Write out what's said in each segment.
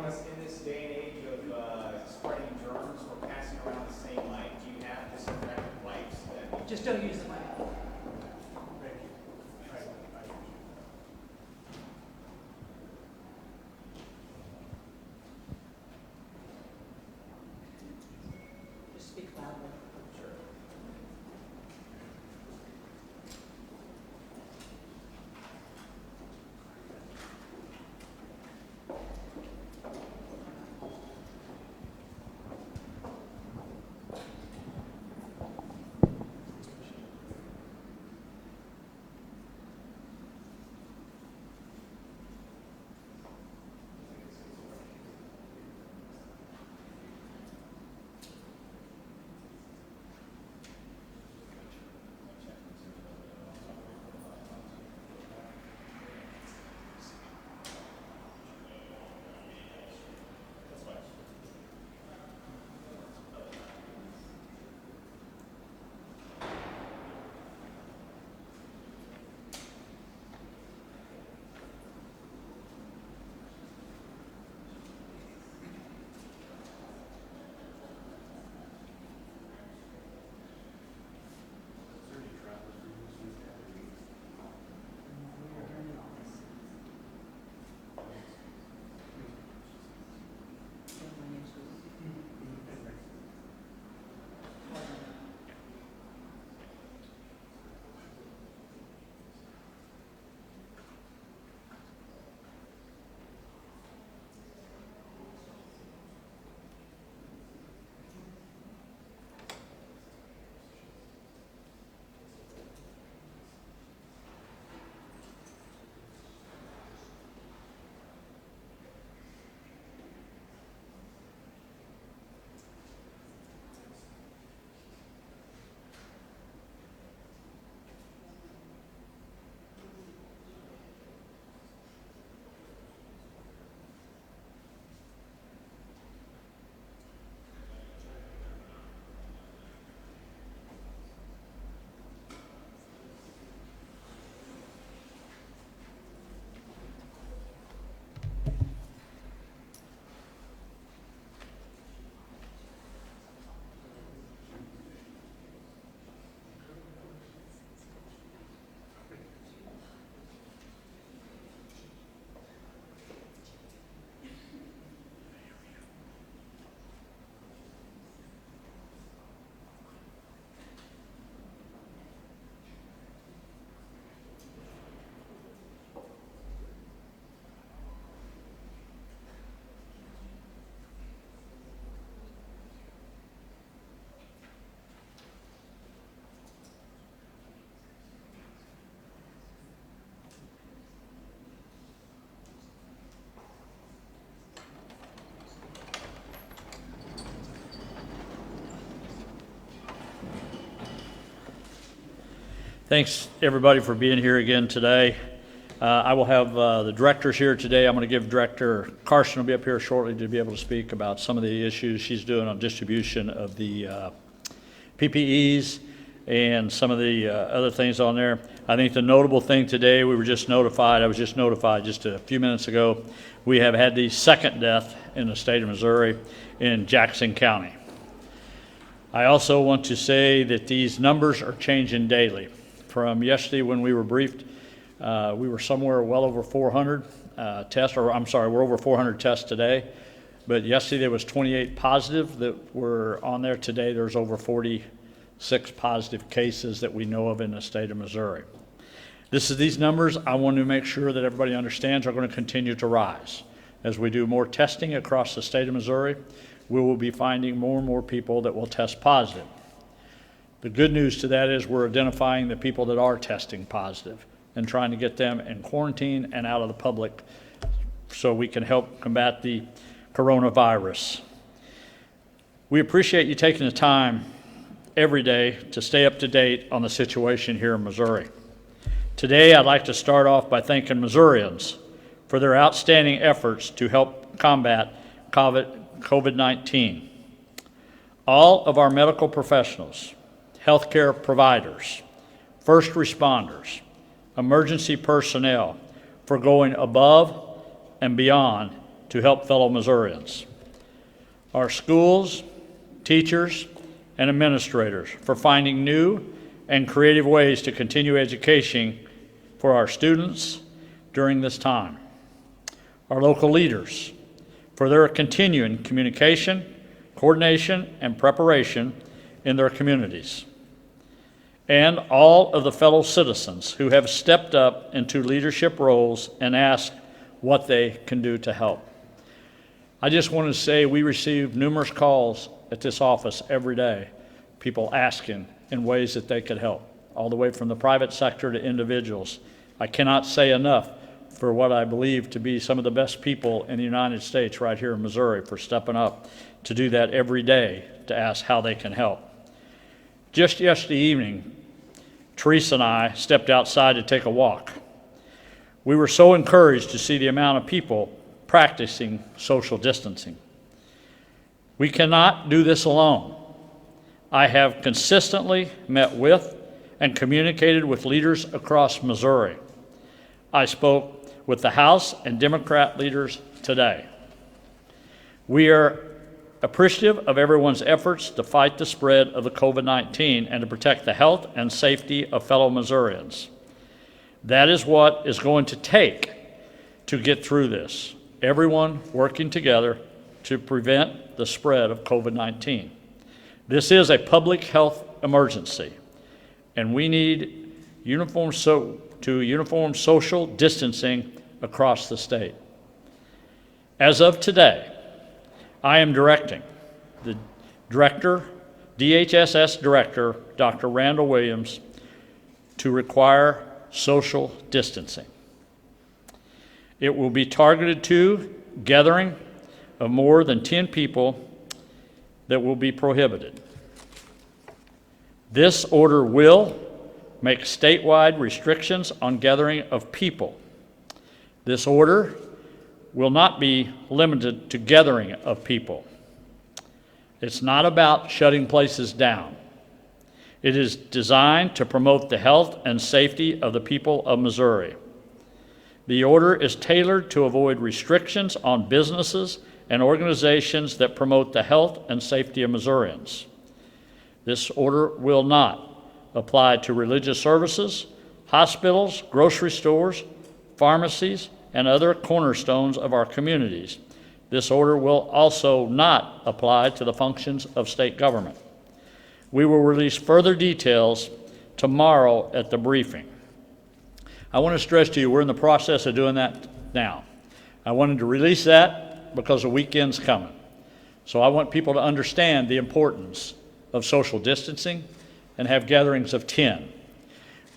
In this day and age of spreading germs or passing around the same mic, do you have disinfectant wipes? Just don't use the mic. Just speak loudly. Sure. Thanks, everybody, for being here again today. I will have the directors here today. I'm going to give Director Carson will be up here shortly to be able to speak about some of the issues she's doing on distribution of the PPEs and some of the other things on there. I think the notable thing today, I was just notified just a few minutes ago, we have had the second death in the state of Missouri in Jackson County. I also want to say that these numbers are changing daily. From yesterday when we were briefed, we were somewhere well over 400 tests, or I'm sorry, we're over 400 tests today. But yesterday there was 28 positive that were on there. Today there's over 46 positive cases that we know of in the state of Missouri. These numbers, I want to make sure that everybody understands, are going to continue to rise. As we do more testing across the state of Missouri, we will be finding more and more people that will test positive. The good news to that is we're identifying the people that are testing positive and trying to get them in quarantine and out of the public so we can help combat the coronavirus. We appreciate you taking the time every day to stay up to date on the situation here in Missouri. Today, I'd like to start off by thanking Missourians for their outstanding efforts to help combat COVID-19. All of our medical professionals, healthcare providers, first responders, emergency personnel for going above and beyond to help fellow Missourians. Our schools, teachers, and administrators for finding new and creative ways to continue education for our students during this time. Our local leaders for their continuing communication, coordination, and preparation in their communities. And all of the fellow citizens who have stepped up into leadership roles and asked what they can do to help. I just want to say we receive numerous calls at this office every day, people asking in ways that they could help, all the way from the private sector to individuals. I cannot say enough for what I believe to be some of the best people in the United States right here in Missouri for stepping up to do that every day to ask how they can help. Just yesterday evening, Teresa and I stepped outside to take a walk. We were so encouraged to see the amount of people practicing social distancing. We cannot do this alone. I have consistently met with and communicated with leaders across Missouri. I spoke with the House and Democrat leaders today. We are appreciative of everyone's efforts to fight the spread of the COVID-19 and to protect the health and safety of fellow Missourians. That is what is going to take to get through this. Everyone working together to prevent the spread of COVID-19. This is a public health emergency, and we need uniform social distancing across the state. As of today, I am directing the DHSS Director, Dr. Randall Williams, to require social distancing. It will be targeted to gathering of more than 10 people that will be prohibited. This order will make statewide restrictions on gathering of people. This order will not be limited to gathering of people. It's not about shutting places down. It is designed to promote the health and safety of the people of Missouri. The order is tailored to avoid restrictions on businesses and organizations that promote the health and safety of Missourians. This order will not apply to religious services, hospitals, grocery stores, pharmacies, and other cornerstones of our communities. This order will also not apply to the functions of state government. We will release further details tomorrow at the briefing. I want to stress to you, we're in the process of doing that now. I wanted to release that because the weekend's coming. So I want people to understand the importance of social distancing and have gatherings of 10.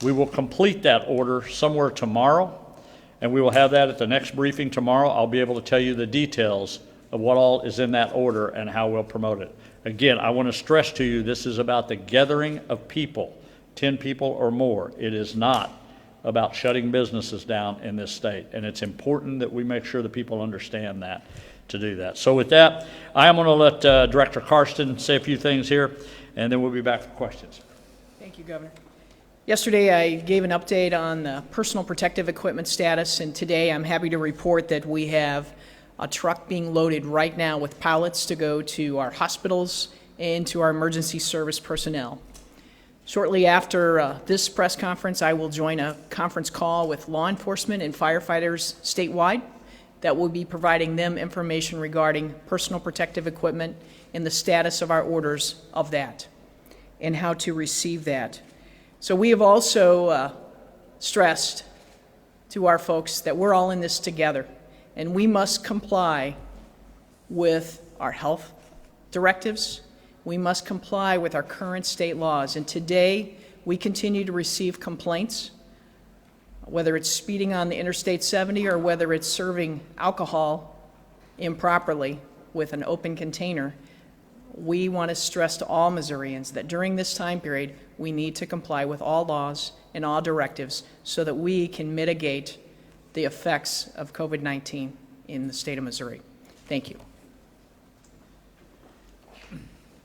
We will complete that order somewhere tomorrow, and we will have that at the next briefing tomorrow. I'll be able to tell you the details of what all is in that order and how we'll promote it. Again, I want to stress to you, this is about the gathering of people, 10 people or more. It is not about shutting businesses down in this state, and it's important that we make sure that people understand that to do that. So with that, I am going to let Director Karsten say a few things here, and then we'll be back for questions. Thank you, Governor. Yesterday, I gave an update on the personal protective equipment status, and today I'm happy to report that we have a truck being loaded right now with pallets to go to our hospitals and to our emergency service personnel. Shortly after this press conference, I will join a conference call with law enforcement and firefighters statewide, that will be providing them information regarding personal protective equipment and the status of our orders of that and how to receive that. So we have also stressed to our folks that we're all in this together, and we must comply with our health directives. We must comply with our current state laws. And today, we continue to receive complaints, whether it's speeding on the Interstate 70 or whether it's serving alcohol improperly with an open container. We want to stress to all Missourians that during this time period, we need to comply with all laws and all directives so that we can mitigate the effects of COVID-19 in the state of Missouri. Thank you.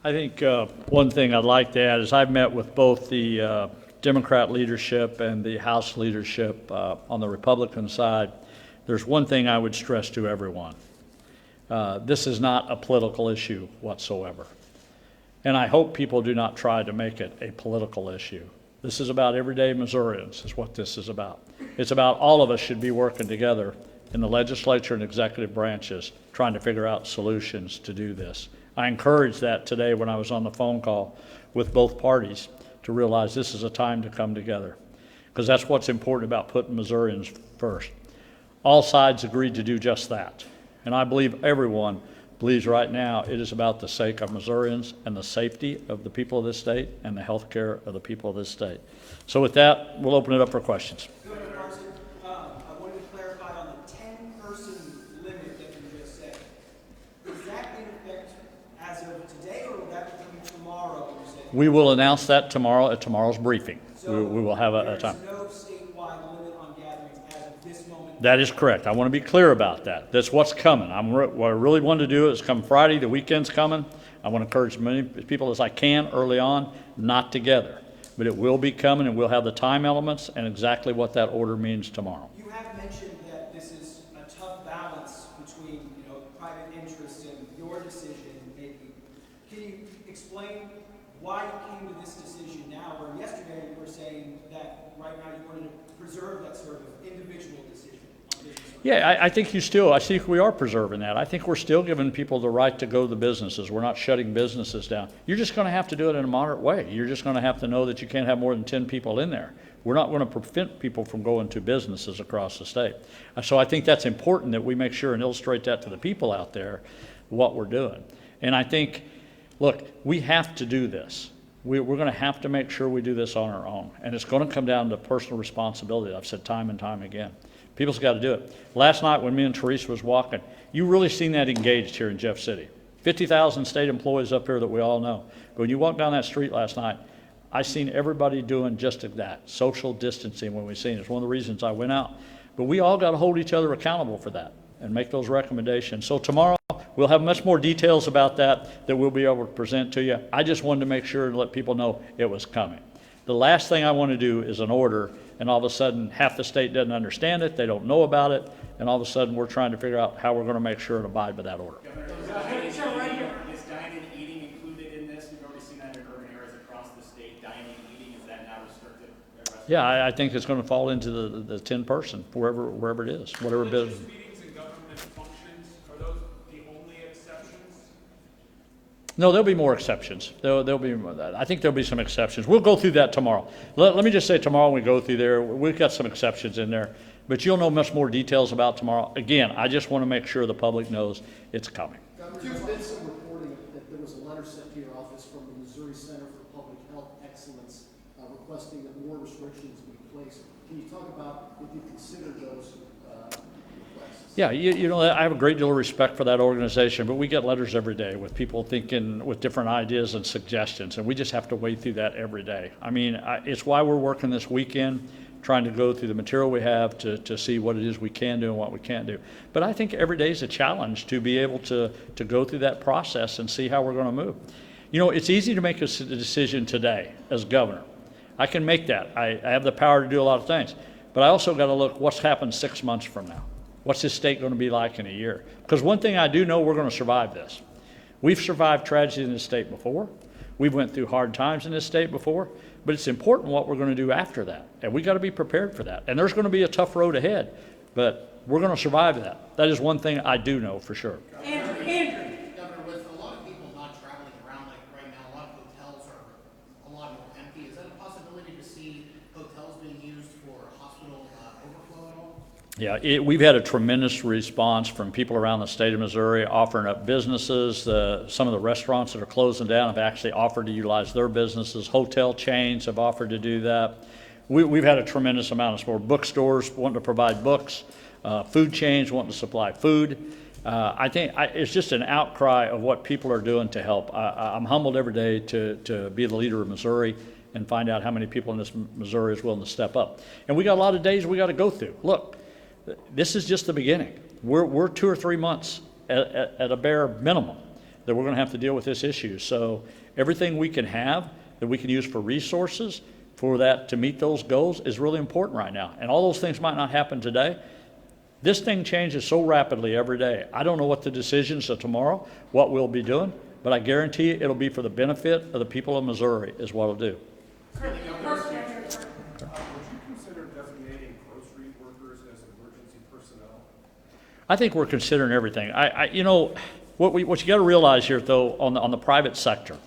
I think one thing I'd like to add is I've met with both the Democrat leadership and the House leadership on the Republican side. There's one thing I would stress to everyone. This is not a political issue whatsoever. And I hope people do not try to make it a political issue. This is about everyday Missourians, is what this is about. It's about all of us should be working together in the legislature and executive branches trying to figure out solutions to do this. I encouraged that today when I was on the phone call with both parties to realize this is a time to come together, because that's what's important about putting Missourians first. All sides agreed to do just that. And I believe everyone believes right now it is about the sake of Missourians and the safety of the people of this state and the health care of the people of this state. So with that, we'll open it up for questions. Governor Carson, I wanted to clarify on the 10-person limit that you just said. Is that in effect as of today, or will that be tomorrow? You said? We will announce that tomorrow at tomorrow's briefing. So we will have a time. There's no statewide limit on gatherings as of this moment? That is correct. I want to be clear about that. That's what's coming. What I really want to do is come Friday, the weekend's coming. I want to encourage as many people as I can early on, not together. But it will be coming, and we'll have the time elements and exactly what that order means tomorrow. You have mentioned that this is a tough balance between, private interests and your decision making. Can you explain why you came to this decision now, where yesterday you were saying that right now you wanted to preserve that sort of individual decision on business? Yeah, I think I think we are preserving that. I think we're still giving people the right to go to the businesses. We're not shutting businesses down. You're just going to have to do it in a moderate way. You're just going to have to know that you can't have more than 10 people in there. We're not going to prevent people from going to businesses across the state. So I think that's important that we make sure and illustrate that to the people out there, what we're doing. And I think, look, we have to do this. We're going to have to make sure we do this on our own. And it's going to come down to personal responsibility. I've said time and time again. People's got to do it. Last night when me and Teresa was walking, you really seen that engaged here in Jeff City. 50,000 state employees up here that we all know. But when you walk down that street last night, I seen everybody doing just that, social distancing when we seen it. It's one of the reasons I went out. But we all got to hold each other accountable for that and make those recommendations. So tomorrow we'll have much more details about that we'll be able to present to you. I just wanted to make sure and let people know it was coming. The last thing I want to do is an order, and all of a sudden half the state doesn't understand it, they don't know about it, and all of a sudden we're trying to figure out how we're going to make sure and abide by that order. Is dining and eating included in this? We've already seen that in urban areas across the state. Dining and eating, is that now restricted? Yeah, I think it's going to fall into the 10-person, wherever it is, whatever business. Religious meetings and government functions, are those the only exceptions? No, there'll be more exceptions. I think there'll be some exceptions. We'll go through that tomorrow. Let me just say tomorrow when we go through there, we've got some exceptions in there, but you'll know much more details about tomorrow. Again, I just want to make sure the public knows it's coming. There's been some reporting that there was a letter sent to your office from the Missouri Center for Public Health Excellence requesting that more restrictions be placed. Can you talk about if you consider those requests? Yeah, you know, I have a great deal of respect for that organization, but we get letters every day with people thinking with different ideas and suggestions, and we just have to wade through that every day. I mean, it's why we're working this weekend, trying to go through the material we have to see what it is we can do and what we can't do. But I think every day is a challenge to be able to go through that process and see how we're going to move. You know, it's easy to make a decision today as governor. I can make that. I have the power to do a lot of things. But I also got to look what's happened 6 months from now. What's this state going to be like in a year? Because one thing I do know, we're going to survive this. We've survived tragedy in this state before. We've went through hard times in this state before. But it's important what we're going to do after that. And we got to be prepared for that. And there's going to be a tough road ahead. But we're going to survive that. That is one thing I do know for sure. Andrew, Governor, with a lot of people not traveling around like right now, a lot of hotels are a lot more empty. Is that a possibility to see hotels being used for hospital overflow at all? Yeah, we've had a tremendous response from people around the state of Missouri offering up businesses. Some of the restaurants that are closing down have actually offered to utilize their businesses. Hotel chains have offered to do that. We've had a tremendous amount of support. Bookstores wanting to provide books, food chains wanting to supply food. I think it's just an outcry of what people are doing to help. I'm humbled every day to be the leader of Missouri and find out how many people in this Missouri is willing to step up. And we got a lot of days we got to go through. Look, this is just the beginning. We're 2 or 3 months at a bare minimum that we're going to have to deal with this issue. So everything we can have that we can use for resources for that to meet those goals is really important right now. And all those things might not happen today. This thing changes so rapidly every day. I don't know what the decisions of tomorrow, what we'll be doing, but I guarantee you it'll be for the benefit of the people of Missouri is what it'll do. Would you consider designating grocery workers as emergency personnel? I think we're considering everything. You know, what you got to realize here, though, on the private sector,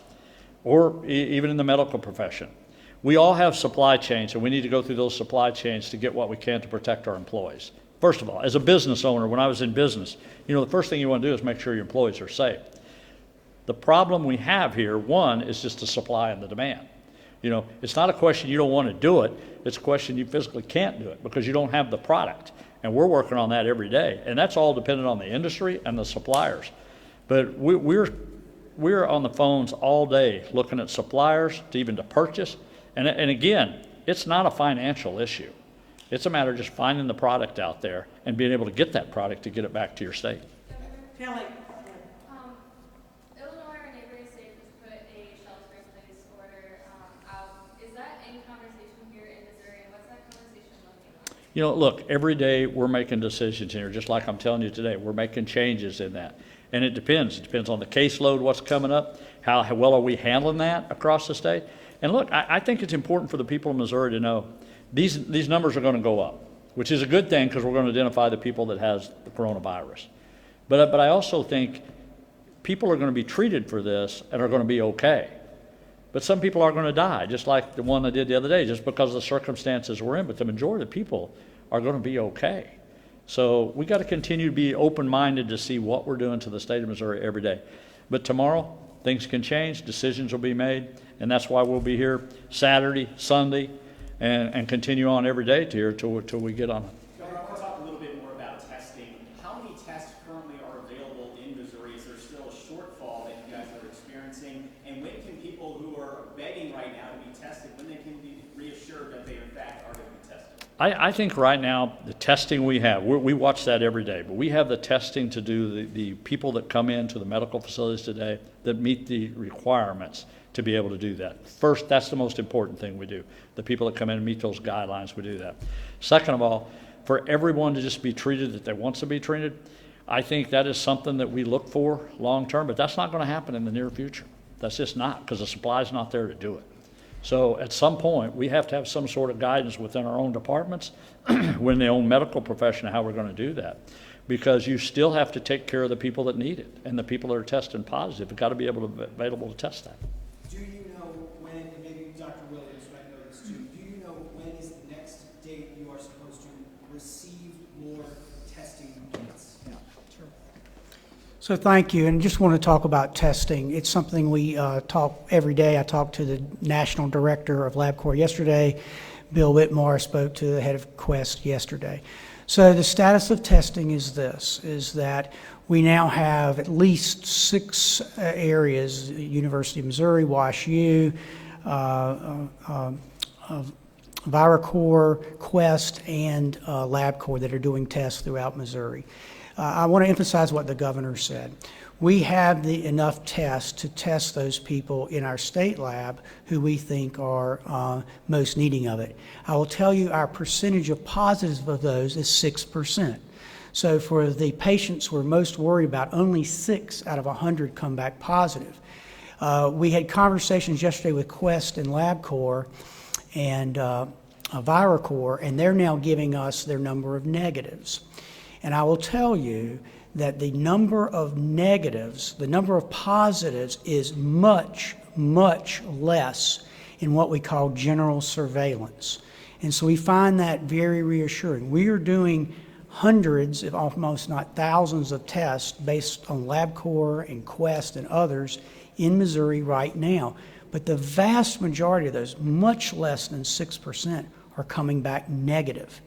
or even in the medical profession, we all have supply chains, and we need to go through those supply chains to get what we can to protect our employees. First of all, as a business owner, when I was in business, you know, the first thing you want to do is make sure your employees are safe. The problem we have here, one, is just the supply and the demand. You know, it's not a question you don't want to do it. It's a question you physically can't do it because you don't have the product. And we're working on that every day. And that's all dependent on the industry and the suppliers. But we're on the phones all day looking at suppliers to even to purchase. And again, it's not a financial issue. It's a matter of just finding the product out there and being able to get that product to get it back to your state. Kelly, Illinois, our neighboring state, has put a shelter-in-place order out. Is that in conversation here in Missouri, and what's that conversation looking like? You know, look, every day we're making decisions here, just like I'm telling you today. We're making changes in that. And it depends. It depends on the caseload, what's coming up, how well are we handling that across the state. And look, I think it's important for the people of Missouri to know these numbers are going to go up, which is a good thing because we're going to identify the people that has the coronavirus. But I also think people are going to be treated for this and are going to be okay. But some people are going to die, just like the one I did the other day, just because of the circumstances we're in. But the majority of people are going to be okay. So we got to continue to be open-minded to see what we're doing to the state of Missouri every day. But tomorrow, things can change, decisions will be made, and that's why we'll be here Saturday, Sunday, and continue on every day till we get on. Governor, I want to talk a little bit more about testing. How many tests currently are available in Missouri? Is there still a shortfall that you guys are experiencing? And when can people who are begging right now to be tested, when they can be reassured that they in fact are going to be tested? I think right now the testing we have, we watch that every day, but we have the testing to do the people that come into the medical facilities today that meet the requirements to be able to do that. First, that's the most important thing we do. The people that come in and meet those guidelines, we do that. Second of all, for everyone to just be treated that they want to be treated, I think that is something that we look for long term, but that's not going to happen in the near future. That's just not, because the supply is not there to do it. So at some point, we have to have some sort of guidance within our own departments, within the own medical profession, how we're going to do that. Because you still have to take care of the people that need it, and the people that are testing positive have got to be available to test that. Do you know when, and maybe Dr. Williams might know this too, do you know when is the next date you are supposed to receive more testing kits? So thank you, and just want to talk about testing. It's something we talk every day. I talked to the National Director of LabCorp yesterday. Bill Whitmore spoke to the head of Quest yesterday. So the status of testing is this, is that we now have at least 6 areas, University of Missouri, WashU, ViraCorp, Quest, and LabCorp that are doing tests throughout Missouri. I want to emphasize what the governor said. We have enough tests to test those people in our state lab who we think are most needing of it. I will tell you our percentage of positives of those is 6%. So for the patients we're most worried about, only 6 out of 100 come back positive. We had conversations yesterday with Quest and LabCorp, and Viracor, and they're now giving us their number of negatives. And I will tell you that the number of negatives, the number of positives is much, much less in what we call general surveillance. And so we find that very reassuring. We are doing hundreds, if almost not thousands, of tests based on LabCorp and Quest and others in Missouri right now. But the vast majority of those, much less than 6%, are coming back negative.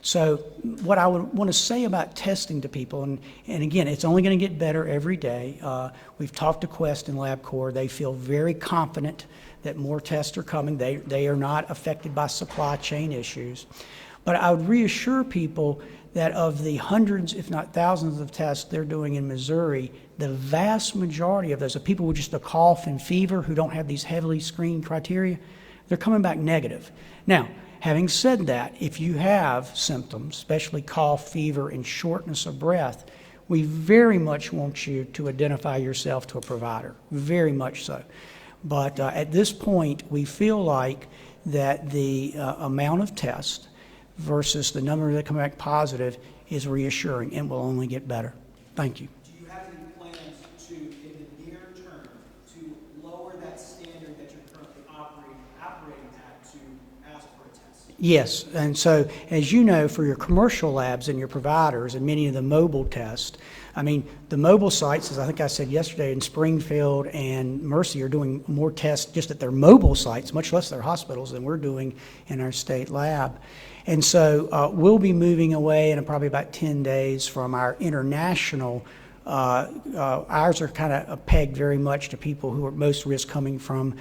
So what I would want to say about testing to people, and again, it's only going to get better every day. We've talked to Quest and LabCorp. They feel very confident that more tests are coming. They are not affected by supply chain issues. But I would reassure people that of the hundreds, if not thousands of tests they're doing in Missouri, the vast majority of those are people with just a cough and fever who don't have these heavily screened criteria. They're coming back negative. Now, having said that, if you have symptoms, especially cough, fever, and shortness of breath, we very much want you to identify yourself to a provider, very much so. But at this point, we feel like that the amount of tests versus the number that come back positive is reassuring and will only get better. Thank you. Do you have any plans to, in the near term, to lower that standard that you're currently operating at to ask for a test? Yes, and so as you know, for your commercial labs and your providers and many of the mobile tests, I mean, the mobile sites, as I think I said yesterday, in Springfield and Mercy are doing more tests just at their mobile sites, much less their hospitals, than we're doing in our state lab. And so we'll be moving away in probably about 10 days from our international. Ours are kind of pegged very much to people who are most risk coming from.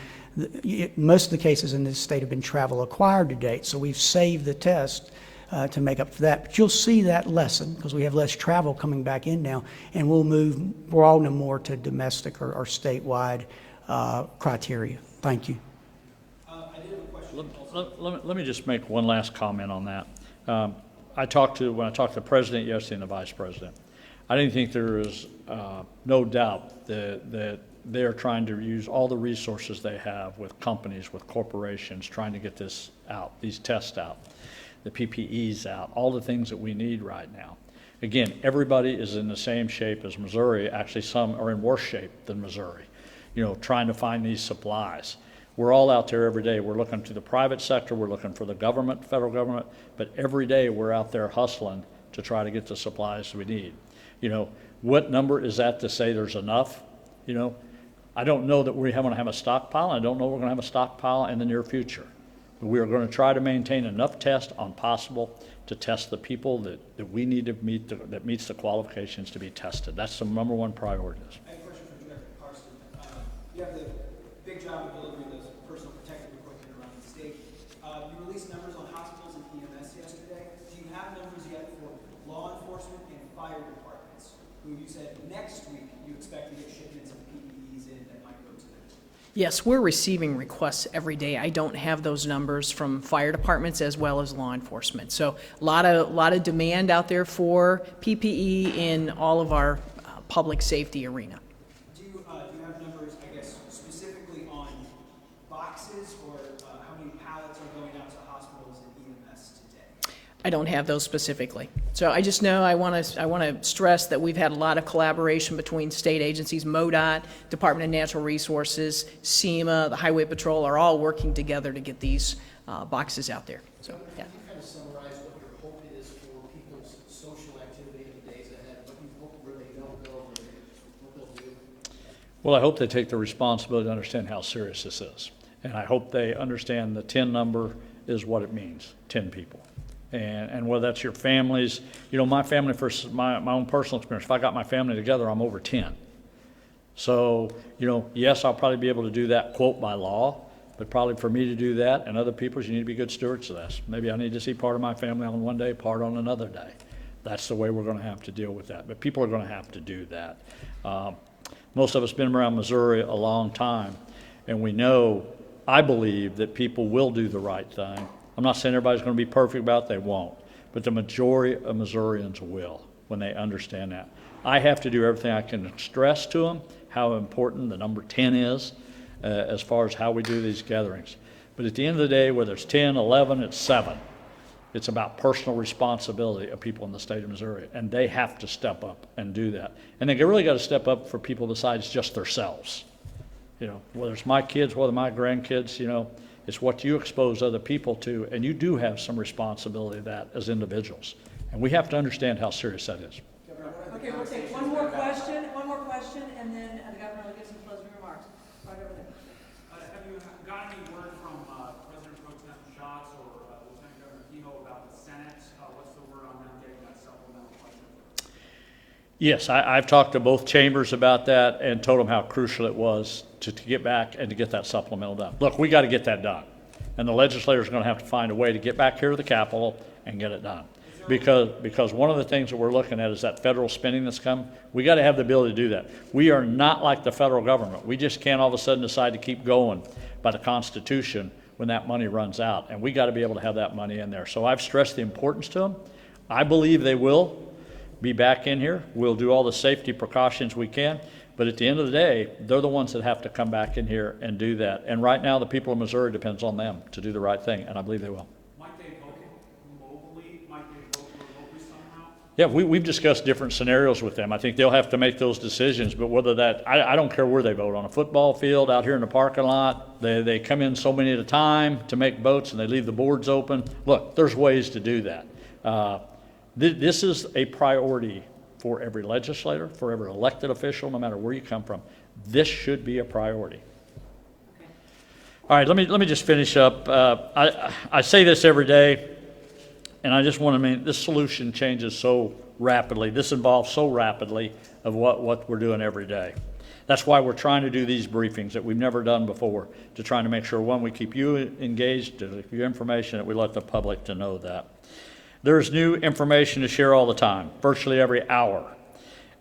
Most of the cases in this state have been travel acquired to date, so we've saved the test to make up for that. But you'll see that lessen because we have less travel coming back in now, and we'll move broaden more to domestic or statewide criteria. Thank you. I did have a question. Let me just make one last comment on that. When I talked to the president yesterday and the vice president, I didn't think there is no doubt that they are trying to use all the resources they have with companies, with corporations, trying to get this out, these tests out, the PPEs out, all the things that we need right now. Again, everybody is in the same shape as Missouri. Actually, some are in worse shape than Missouri, trying to find these supplies. We're all out there every day. We're looking to the private sector. We're looking for the government, federal government, but every day we're out there hustling to try to get the supplies we need. What number is that to say there's enough? I don't know that we're going to have a stockpile. I don't know we're going to have a stockpile in the near future. But we are going to try to maintain enough tests on possible to test the people that we need to meet, that meets the qualifications to be tested. That's the number one priority. I have a question for Director Carson. You have the big job of delivering those personal protective equipment around the state. You released numbers on hospitals and EMS yesterday. Do you have numbers yet for law enforcement and fire departments, who you said next week you expect to get shipments of PPEs in that might go to them? Yes, we're receiving requests every day. I don't have those numbers from fire departments as well as law enforcement. So a lot of demand out there for PPE in all of our public safety arena. Do you have numbers, I guess, specifically on boxes or how many pallets are going out to hospitals and EMS today? I don't have those specifically. So I just know I want to stress that we've had a lot of collaboration between state agencies. MoDOT, Department of Natural Resources, SEMA, the Highway Patrol are all working together to get these boxes out there. So, yeah. Can you kind of summarize what your hope is for people's social activity in the days ahead? What you hope where they don't go, what they'll do? Well, I hope they take the responsibility to understand how serious this is. And I hope they understand the 10 number is what it means, 10 people. And whether that's your families, my family, for my own personal experience, if I got my family together, I'm over 10. So, yes, I'll probably be able to do that, quote, by law, but probably for me to do that and other people's, you need to be good stewards of this. Maybe I need to see part of my family on one day, part on another day. That's the way we're going to have to deal with that. But people are going to have to do that. Most of us have been around Missouri a long time, and we know, I believe, that people will do the right thing. I'm not saying everybody's going to be perfect about it, they won't. But the majority of Missourians will when they understand that. I have to do everything I can stress to them how important the number 10 is as far as how we do these gatherings. But at the end of the day, whether it's 10, 11, it's 7, it's about personal responsibility of people in the state of Missouri, and they have to step up and do that. And they really got to step up for people besides just themselves. You know, whether it's my kids, whether my grandkids, you know, it's what you expose other people to, and you do have some responsibility of that as individuals. And we have to understand how serious that is. Okay, we'll take one more question, and then the governor will give some closing remarks. Right over there. Have you got any word from President Pro Tem Schatz or Lieutenant Governor Kehoe about the Senate? What's the word on them getting that supplemental budget? Yes, I've talked to both chambers about that and told them how crucial it was to get back and to get that supplemental done. Look, we got to get that done. And the legislators are going to have to find a way to get back here to the Capitol and get it done. Because one of the things that we're looking at is that federal spending that's come. We got to have the ability to do that. We are not like the federal government. We just can't all of a sudden decide to keep going by the Constitution when that money runs out. And we got to be able to have that money in there. So I've stressed the importance to them. I believe they will be back in here. We'll do all the safety precautions we can. But at the end of the day, they're the ones that have to come back in here and do that. And right now, the people of Missouri depends on them to do the right thing, and I believe they will. Might they vote locally? Might they vote locally somehow? Yeah, we've discussed different scenarios with them. I think they'll have to make those decisions, but whether that, I don't care where they vote, on a football field, out here in the parking lot, they come in so many at a time to make votes and they leave the boards open. Look, there's ways to do that. This is a priority for every legislator, for every elected official, no matter where you come from. This should be a priority. All right, let me just finish up. I say this every day, and I just want to mean this solution changes so rapidly. This involves so rapidly of what we're doing every day. That's why we're trying to do these briefings that we've never done before, to try to make sure, one, we keep you engaged, to give you information, that we let the public to know that. There's new information to share all the time, virtually every hour.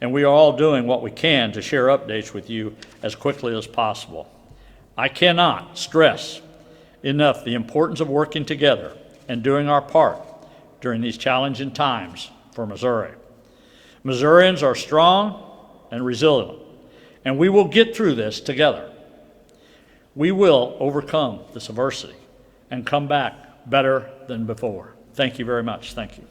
And we are all doing what we can to share updates with you as quickly as possible. I cannot stress enough the importance of working together and doing our part during these challenging times for Missouri. Missourians are strong and resilient, and we will get through this together. We will overcome this adversity and come back better than before. Thank you very much. Thank you.